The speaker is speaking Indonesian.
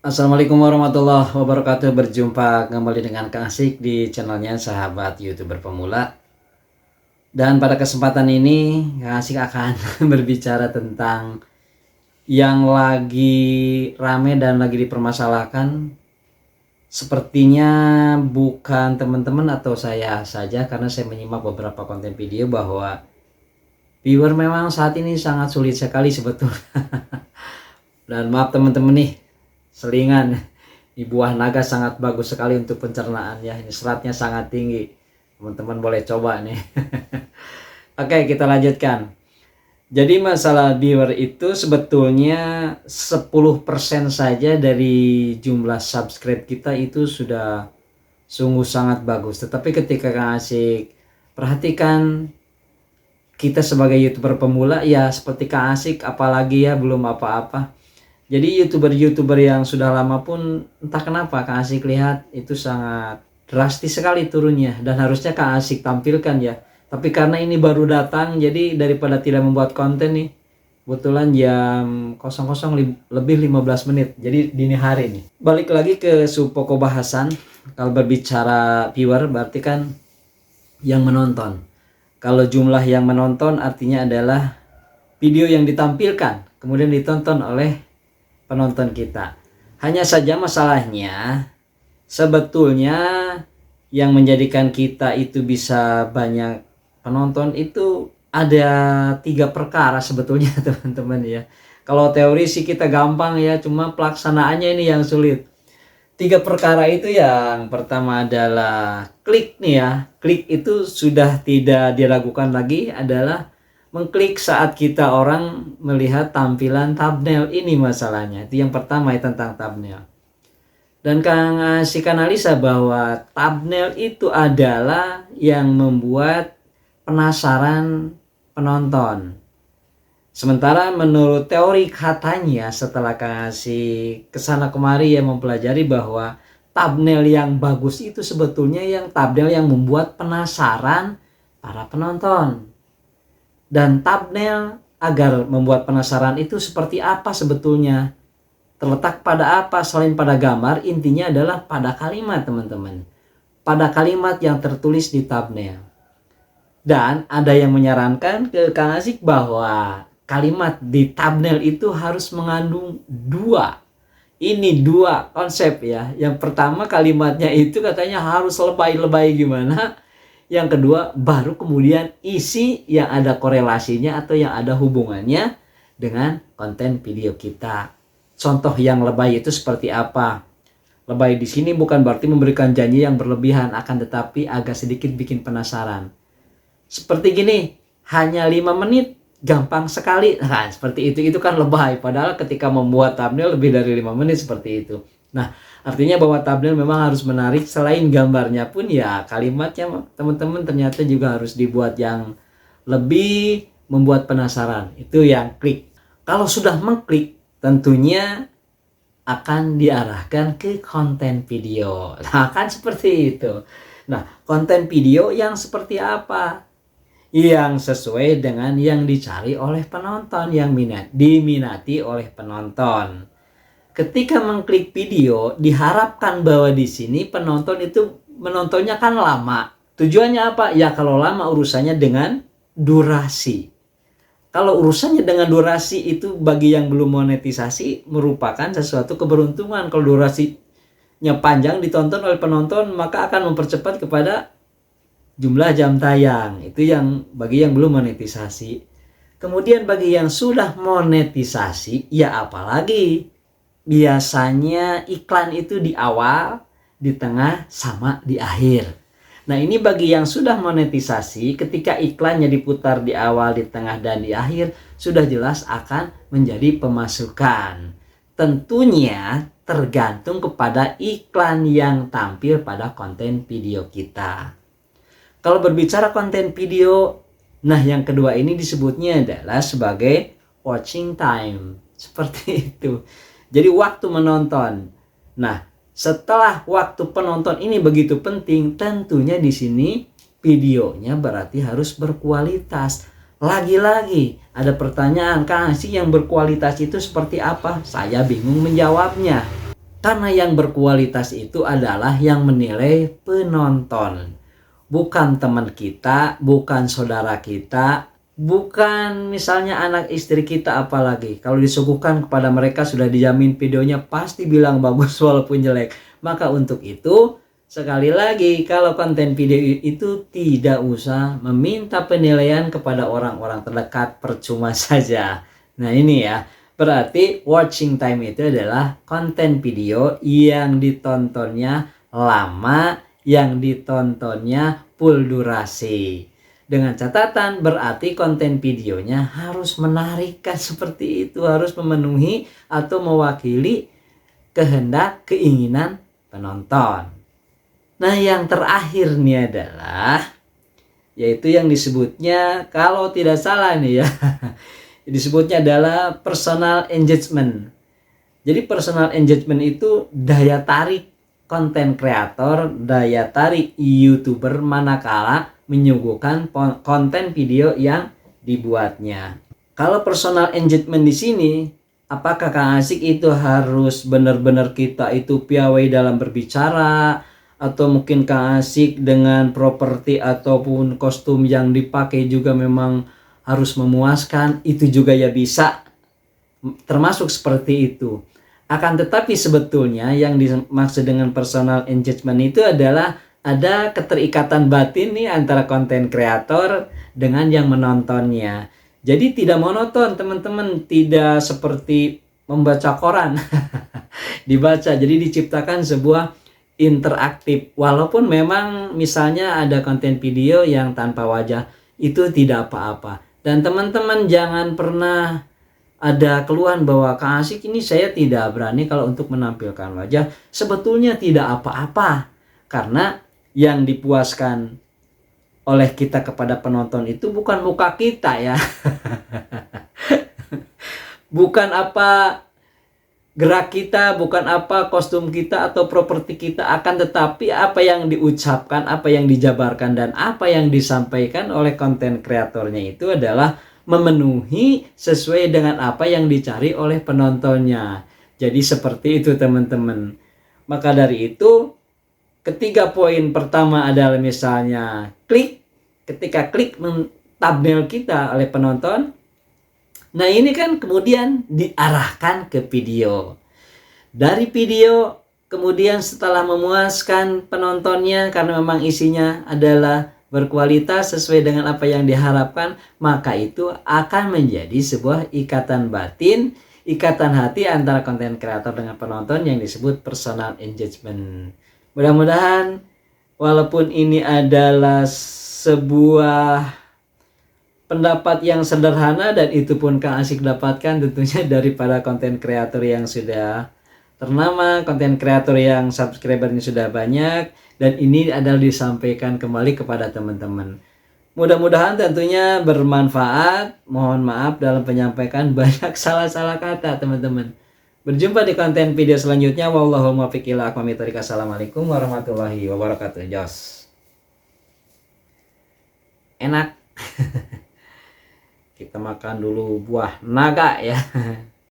Assalamualaikum warahmatullahi wabarakatuh. Berjumpa kembali dengan Kang Asik di channelnya Sahabat YouTuber Pemula. Dan pada kesempatan ini Kang Asik akan berbicara tentang yang lagi rame dan lagi dipermasalahkan. Sepertinya bukan teman-teman atau saya saja, karena saya menyimak beberapa konten video bahwa viewer memang saat ini sangat sulit sekali sebetulnya. Dan maaf teman-teman nih, selingan di buah naga sangat bagus sekali untuk pencernaan ya. Ini seratnya sangat tinggi, teman-teman boleh coba nih. Oke, kita lanjutkan. Jadi masalah viewer itu sebetulnya 10% saja dari jumlah subscribe kita itu sudah sungguh sangat bagus. Tetapi ketika Kang Asik perhatikan, kita sebagai YouTuber pemula ya seperti Kang Asik, apalagi ya belum apa-apa. Jadi YouTuber-YouTuber yang sudah lama pun entah kenapa Kang Asik lihat itu sangat drastis sekali turunnya, dan harusnya Kang Asik tampilkan ya. Tapi karena ini baru datang, jadi daripada tidak membuat konten nih, kebetulan jam 00 lebih 15 menit, jadi dini hari nih. Balik lagi ke pokok bahasan. Kalau berbicara viewer berarti kan yang menonton. Kalau jumlah yang menonton artinya adalah video yang ditampilkan kemudian ditonton oleh penonton kita. Hanya saja masalahnya sebetulnya yang menjadikan kita itu bisa banyak penonton itu ada 3 perkara sebetulnya teman-teman ya. Kalau teori sih kita gampang ya, cuma pelaksanaannya ini yang sulit. 3 perkara itu, yang pertama adalah klik nih ya. Klik itu sudah tidak diragukan lagi, adalah mengklik saat kita orang melihat tampilan thumbnail. Ini masalahnya. Itu yang pertama ya, tentang thumbnail. Dan Kang Asik analisa bahwa thumbnail itu adalah yang membuat penasaran penonton. Sementara menurut teori katanya, setelah Kang Asik kesana kemari ya mempelajari, bahwa thumbnail yang bagus itu sebetulnya yang thumbnail yang membuat penasaran para penonton. Dan thumbnail agar membuat penasaran itu seperti apa sebetulnya? Terletak pada apa selain pada gambar? Intinya adalah pada kalimat teman-teman. Pada kalimat yang tertulis di thumbnail. Dan ada yang menyarankan ke Kang Asik bahwa kalimat di thumbnail itu harus mengandung 2 konsep ya. Yang pertama, kalimatnya itu katanya harus lebay-lebay gimana. Yang kedua, baru kemudian isi yang ada korelasinya atau yang ada hubungannya dengan konten video kita. Contoh yang lebay itu seperti apa? Lebay di sini bukan berarti memberikan janji yang berlebihan, akan tetapi agak sedikit bikin penasaran. Seperti gini, hanya 5 menit, gampang sekali. Nah, seperti itu kan lebay. Padahal ketika membuat thumbnail lebih dari 5 menit seperti itu. Nah, artinya bahwa thumbnail memang harus menarik. Selain gambarnya pun ya kalimatnya teman-teman ternyata juga harus dibuat yang lebih membuat penasaran. Itu yang klik. Kalau sudah mengklik, tentunya akan diarahkan ke konten video. Nah, kan seperti itu. Nah, konten video yang seperti apa? Yang sesuai dengan yang dicari oleh penonton, yang diminati oleh penonton. Ketika mengklik video, diharapkan bahwa di sini penonton itu menontonnya kan lama. Tujuannya apa? Ya kalau lama urusannya dengan durasi. Kalau urusannya dengan durasi itu bagi yang belum monetisasi merupakan sesuatu keberuntungan. Kalau durasinya panjang ditonton oleh penonton, maka akan mempercepat kepada jumlah jam tayang. Itu yang bagi yang belum monetisasi. Kemudian bagi yang sudah monetisasi, ya apalagi biasanya iklan itu di awal, di tengah, sama di akhir. Nah, ini bagi yang sudah monetisasi, ketika iklannya diputar di awal, di tengah, dan di akhir, sudah jelas akan menjadi pemasukan. Tentunya tergantung kepada iklan yang tampil pada konten video kita. Kalau berbicara konten video, nah yang kedua ini disebutnya adalah sebagai watching time. Seperti itu. Jadi waktu menonton. Nah, setelah waktu penonton ini begitu penting, tentunya di sini videonya berarti harus berkualitas. Lagi-lagi ada pertanyaan, Kang Asik yang berkualitas itu seperti apa? Saya bingung menjawabnya. Karena yang berkualitas itu adalah yang menilai penonton. Bukan teman kita, bukan saudara kita, bukan misalnya anak istri kita apalagi. Kalau disuguhkan kepada mereka sudah dijamin videonya pasti bilang bagus walaupun jelek. Maka untuk itu, sekali lagi kalau konten video itu tidak usah meminta penilaian kepada orang-orang terdekat, percuma saja. Nah ini ya. Berarti watching time itu adalah konten video yang ditontonnya lama, yang ditontonnya full durasi. Dengan catatan berarti konten videonya harus menarik, kan seperti itu, harus memenuhi atau mewakili kehendak, keinginan penonton. Nah yang terakhir nih adalah yaitu yang disebutnya, kalau tidak salah nih ya, disebutnya adalah personal engagement. Jadi personal engagement itu daya tarik konten kreator, daya tarik YouTuber manakala menyuguhkan konten video yang dibuatnya. Kalau personal engagement di sini, apakah Kang Asik itu harus benar-benar kita itu piawai dalam berbicara, atau mungkin Kang Asik dengan properti ataupun kostum yang dipakai juga memang harus memuaskan? Itu juga ya bisa termasuk seperti itu. Akan tetapi sebetulnya yang dimaksud dengan personal engagement itu adalah ada keterikatan batin nih antara konten kreator dengan yang menontonnya. Jadi tidak monoton teman-teman, tidak seperti membaca koran dibaca. Jadi diciptakan sebuah interaktif. Walaupun memang misalnya ada konten video yang tanpa wajah, itu tidak apa-apa. Dan teman-teman jangan pernah ada keluhan bahwa Kang Asik ini saya tidak berani kalau untuk menampilkan wajah. Sebetulnya tidak apa-apa, karena yang dipuaskan oleh kita kepada penonton itu bukan muka kita ya. Bukan apa gerak kita, bukan apa kostum kita atau properti kita, akan tetapi apa yang diucapkan, apa yang dijabarkan, dan apa yang disampaikan oleh konten kreatornya itu adalah memenuhi sesuai dengan apa yang dicari oleh penontonnya. Jadi seperti itu teman-teman. Maka dari itu, ketiga poin pertama adalah misalnya klik. Ketika klik thumbnail kita oleh penonton, nah ini kan kemudian diarahkan ke video. Dari video kemudian setelah memuaskan penontonnya karena memang isinya adalah berkualitas sesuai dengan apa yang diharapkan, maka itu akan menjadi sebuah ikatan batin, ikatan hati antara konten kreator dengan penonton yang disebut personal engagement. Mudah-mudahan walaupun ini adalah sebuah pendapat yang sederhana, dan itu pun Kang Asik dapatkan tentunya dari para konten kreator yang sudah ternama, konten kreator yang subscribernya sudah banyak, dan ini adalah disampaikan kembali kepada teman-teman. Mudah-mudahan tentunya bermanfaat. Mohon maaf dalam penyampaian banyak salah-salah kata teman-teman. Berjumpa di konten video selanjutnya. Wallahul muwaffiq ila aqwamit thoriq. Assalamualaikum warahmatullahi wabarakatuh. Jos. Enak. Kita makan dulu buah naga ya.